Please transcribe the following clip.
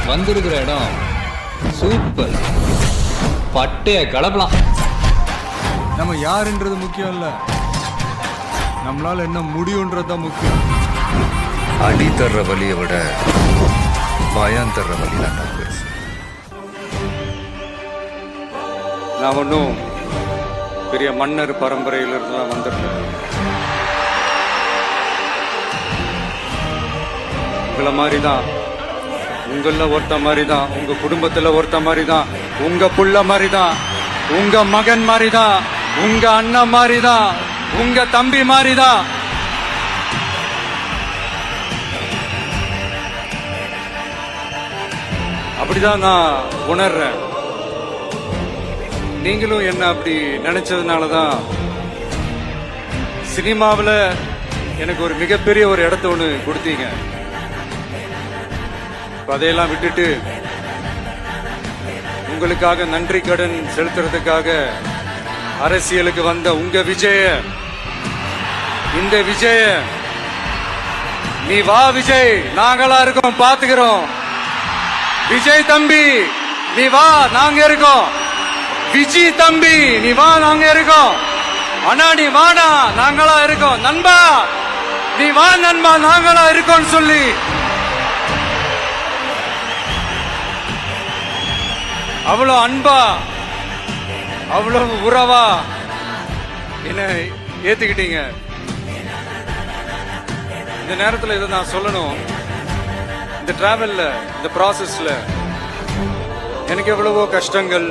வந்திருக்கிற இடம் சூப்பர். பட்டைய கலப்பலாம். நம்ம யாருன்றது முக்கியம் இல்ல, நம்மளால என்ன முடியும்ன்றதுதான் முக்கியம். அடி தர்ற வலியை விட பயம் தர்ற வலி தான் பெருசு. நான் ஒன்றும் பெரிய மன்னர் பரம்பரையிலிருந்து தான் வந்திருக்கேன். உங்களை மாதிரி தான், உங்கள ஒருத்த மாதிரி தான், உங்க குடும்பத்துல ஒருத்த மாதிரி தான், உங்க புள்ள மாதிரி தான், உங்க மகன் மாதிரி தான், உங்க அண்ணன் மாதிரி தான், உங்க தம்பி மாதிரி தான். அப்படிதான் நான் உணர்றேன். நீங்களும் என்ன அப்படி நினைச்சதுனாலதான் சினிமாவில் எனக்கு ஒரு மிகப்பெரிய ஒரு இடத்த ஒன்று கொடுத்தீங்க. அதையெல்லாம் விட்டுட்டு உங்களுக்காக நன்றி கடன் செலுத்துறதுக்காக அரசியலுக்கு வந்த உங்க விஜய, இந்த விஜய, நீ வா விஜய், நாங்களா இருக்கோம், பாத்துக்கிறோம். விஜய் தம்பி நீ வா, நாங்க இருக்கோம். விஜய் தம்பி நீ வா, நாங்க இருக்கோம். அண்ணா நீ வாடா, நாங்களா இருக்கோம். நண்பா நீ வா நண்பா, நாங்களா இருக்கோம் சொல்லி அவ்வளவு அன்பா, அவ்வளவு உறவா என்ன ஏத்துக்கிட்டீங்க. இந்த நேரத்தில் இதை நான் சொல்லணும். இந்த டிராவல்ல, இந்த ப்ராசஸ்ல எனக்கு எவ்வளவோ கஷ்டங்கள்,